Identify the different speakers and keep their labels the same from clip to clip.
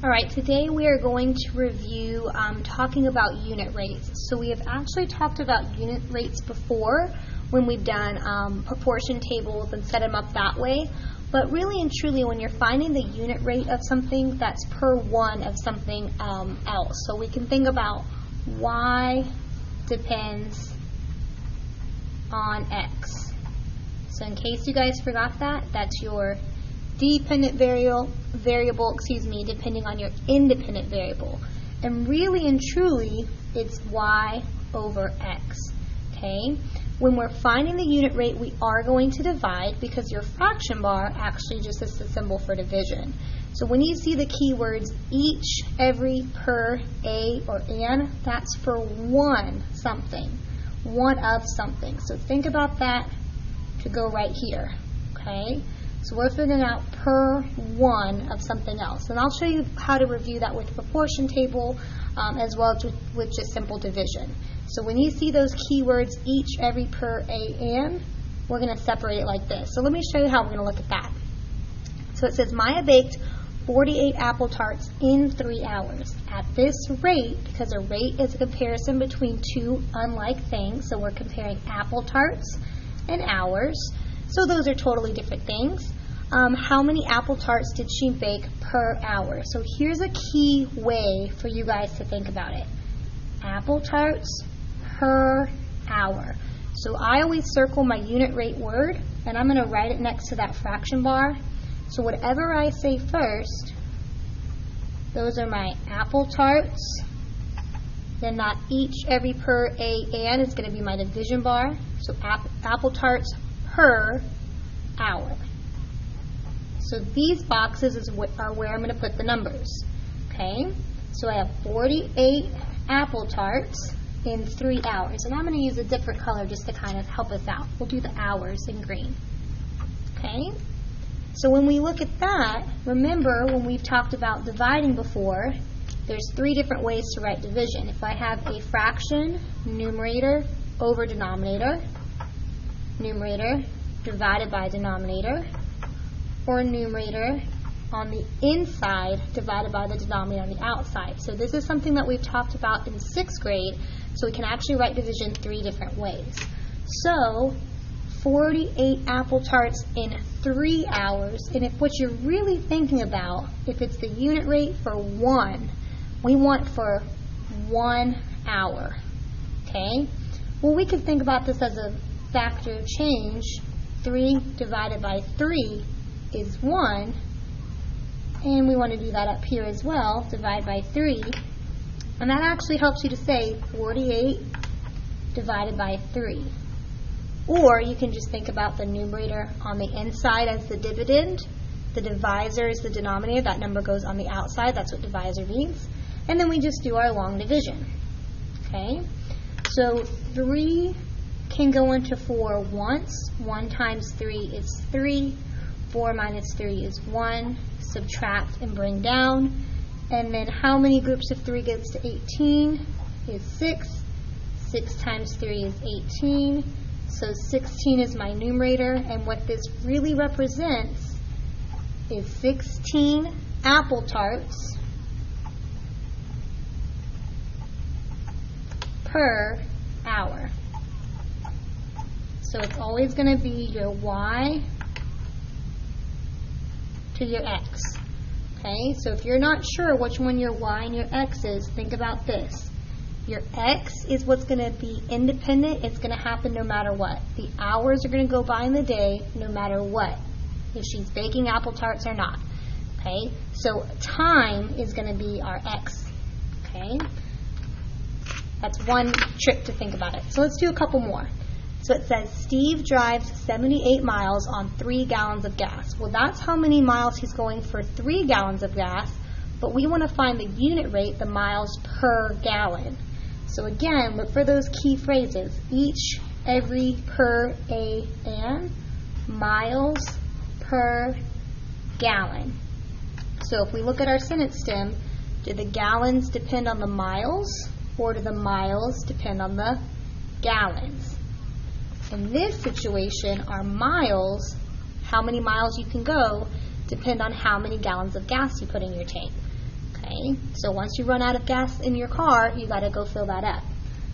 Speaker 1: Alright, today we are going to review talking about unit rates. So we have actually talked about unit rates before when we've done proportion tables and set them up that way. But really and truly, when you're finding the unit rate of something, that's per one of something else. So we can think about y depends on x. So in case you guys forgot that, that's your dependent variable, depending on your independent variable. And really and truly, it's y over x, okay? When we're finding the unit rate, we are going to divide because your fraction bar actually just is a symbol for division. So when you see the keywords each, every, per, a, or an, that's for one something, one of something. So think about that to go right here, okay? So we're figuring out per one of something else. And I'll show you how to review that with the proportion table as well as with just simple division. So when you see those keywords each, every, per, a, and, we're going to separate it like this. So let me show you how we're going to look at that. So it says Maya baked 48 apple tarts in 3 hours. At this rate, because a rate is a comparison between two unlike things, so we're comparing apple tarts and hours. So those are totally different things. How many apple tarts did she bake per hour? So here's a key way for you guys to think about it. Apple tarts per hour. So I always circle my unit rate word, and I'm going to write it next to that fraction bar. So whatever I say first, those are my apple tarts. Then that each, every, per, a, and is going to be my division bar. So apple tarts per hour. So these boxes are where I'm going to put the numbers. Okay? So I have 48 apple tarts in 3 hours. And I'm going to use a different color just to kind of help us out. We'll do the hours in green. Okay? So when we look at that, remember when we've talked about dividing before, there's 3 different ways to write division. If I have a fraction, numerator over denominator, numerator divided by denominator, or numerator on the inside divided by the denominator on the outside. So this is something that we've talked about in 6th grade, so we can actually write division 3 different ways. So 48 apple tarts in 3 hours, and if what you're really thinking about, if it's the unit rate for one, we want for 1 hour, okay? Well, we could think about this as a factor of change. 3 divided by 3 is 1, and we want to do that up here as well, divide by 3, and that actually helps you to say 48 divided by 3. Or you can just think about the numerator on the inside as the dividend, the divisor is the denominator, that number goes on the outside, that's what divisor means, and then we just do our long division. Okay, so 3 can go into 4 once. 1 times 3 is 3. 4 minus 3 is 1. Subtract and bring down. And then how many groups of 3 gets to 18? Is 6. 6 times 3 is 18. So 16 is my numerator. And what this really represents is 16 apple tarts per hour. So it's always going to be your y to your x. Okay, so if you're not sure which one your y and your x is, think about this. Your x is what's going to be independent. It's going to happen no matter what. The hours are going to go by in the day no matter what, if she's baking apple tarts or not. Okay, so time is going to be our x. Okay, that's one trick to think about it. So let's do a couple more. So it says Steve drives 78 miles on 3 gallons of gas. Well, that's how many miles he's going for 3 gallons of gas, but we want to find the unit rate, the miles per gallon. So again, look for those key phrases. Each, every, per, a, and, miles per gallon. So if we look at our sentence stem, do the gallons depend on the miles, or do the miles depend on the gallons? In this situation, our miles, how many miles you can go, depend on how many gallons of gas you put in your tank. Okay, so once you run out of gas in your car, you got to go fill that up.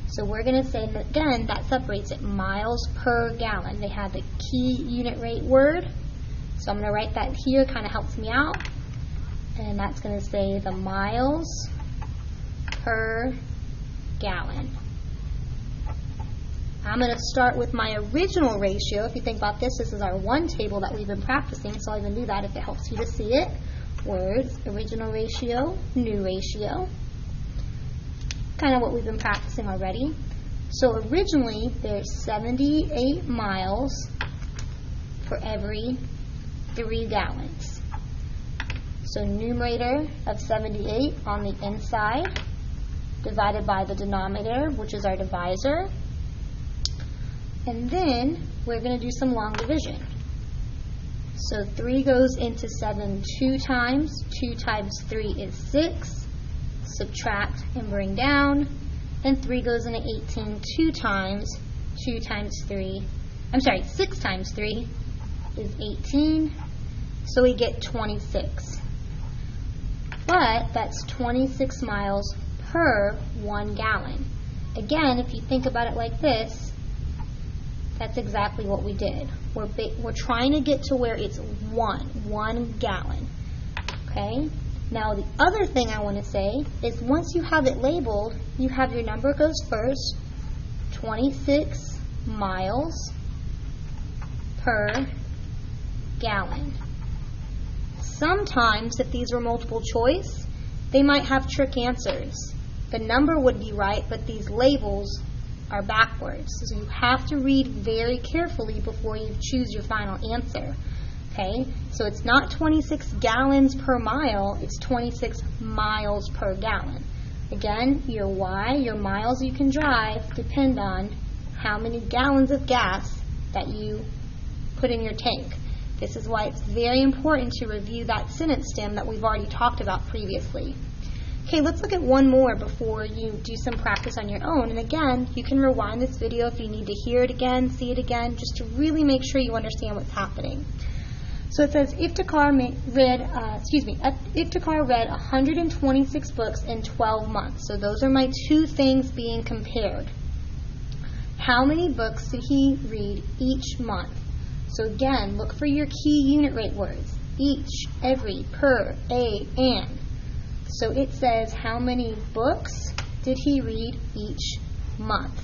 Speaker 1: So we're going to say, again, that separates it, miles per gallon. They have the key unit rate word. So I'm going to write that here, kind of helps me out. And that's going to say the miles per gallon. I'm going to start with my original ratio. If you think about this, this is our one table that we've been practicing, so I'll even do that if it helps you to see it. Words, original ratio, new ratio. Kind of what we've been practicing already. So originally, there's 78 miles for every 3 gallons. So numerator of 78 on the inside, divided by the denominator, which is our divisor. And then we're going to do some long division. So 3 goes into 7 2 times. 2 times 3 is 6. Subtract and bring down. And 3 goes into 18 2 times. 2 times 3, 6 times 3 is 18. So we get 26. But that's 26 miles per 1 gallon. Again, if you think about it like this, that's exactly what we did. We're trying to get to where it's 1 gallon. Okay? Now the other thing I want to say is once you have it labeled, you have your number goes first, 26 miles per gallon. Sometimes if these were multiple choice, they might have trick answers. The number would be right, but these labels are backwards. So you have to read very carefully before you choose your final answer. Okay? So it's not 26 gallons per mile, it's 26 miles per gallon. Again, your Y, your miles you can drive, depend on how many gallons of gas that you put in your tank. This is why it's very important to review that sentence stem that we've already talked about previously. Okay, let's look at one more before you do some practice on your own. And again, you can rewind this video if you need to hear it again, see it again, just to really make sure you understand what's happening. So it says Iftikhar read 126 books in 12 months. So those are my two things being compared. How many books did he read each month? So again, look for your key unit rate words. Each, every, per, a, and. So it says how many books did he read each month.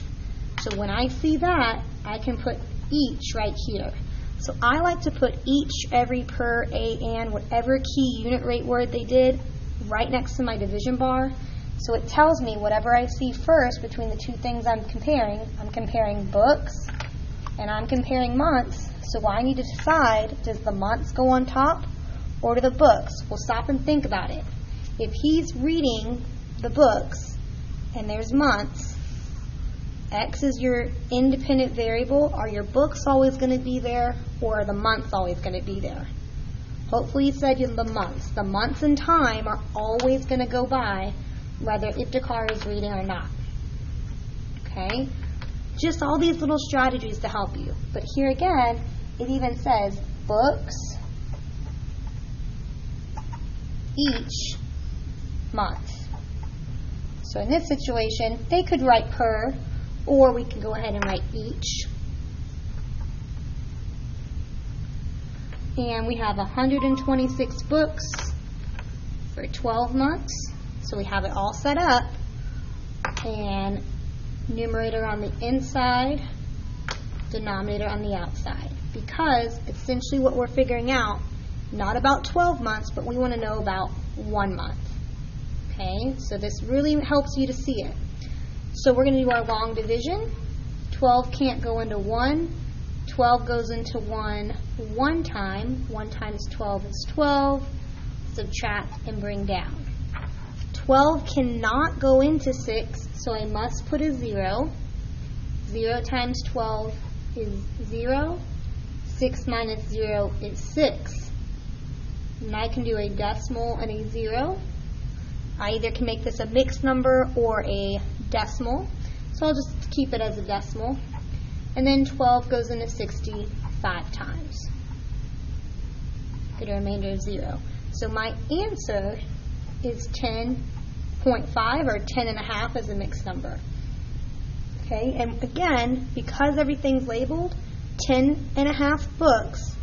Speaker 1: So when I see that, I can put each right here. So I like to put each, every, per, a, and, whatever key unit rate word they did right next to my division bar. So it tells me whatever I see first between the two things I'm comparing books and I'm comparing months. So I need to decide, does the months go on top or do the books? We'll stop and think about it. If he's reading the books and there's months, X is your independent variable. Are your books always going to be there or are the months always going to be there? Hopefully you said the months. The months and time are always going to go by whether Iftikhar is reading or not. Okay? Just all these little strategies to help you. But here again, it even says books each month. So in this situation, they could write per, or we can go ahead and write each. And we have 126 books for 12 months. So we have it all set up. And numerator on the inside, denominator on the outside. Because essentially what we're figuring out, not about 12 months, but we want to know about 1 month. Okay, so this really helps you to see it. So we're going to do our long division. 12 can't go into 1. 12 goes into 1 one time. 1 times 12 is 12. Subtract and bring down. 12 cannot go into 6, so I must put a 0. 0 times 12 is 0. 6 minus 0 is 6. And I can do a decimal and a 0. I either can make this a mixed number or a decimal. So I'll just keep it as a decimal. And then 12 goes into 60 5 times. Get a remainder of 0. So my answer is 10.5, or 10.5 is a mixed number. Okay, and again, because everything's labeled, 10.5 books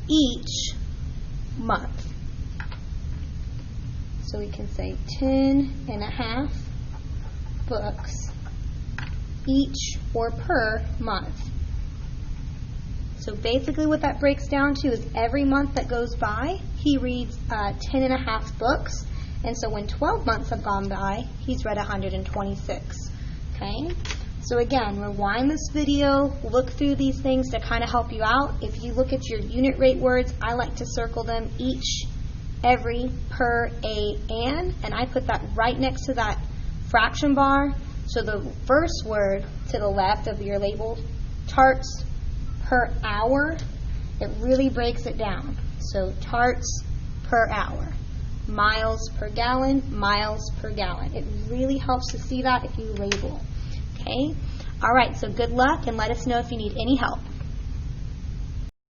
Speaker 1: each month. So we can say 10.5 books each or per month. So basically what that breaks down to is every month that goes by, he reads 10.5 books. And so when 12 months have gone by, he's read 126. Okay? So again, rewind this video, look through these things to kind of help you out. If you look at your unit rate words, I like to circle them each, every, per, a, and I put that right next to that fraction bar. So the first word to the left of your label, tarts per hour, it really breaks it down. So tarts per hour, miles per gallon, miles per gallon. It really helps to see that if you label. Okay? All right, so good luck, and let us know if you need any help.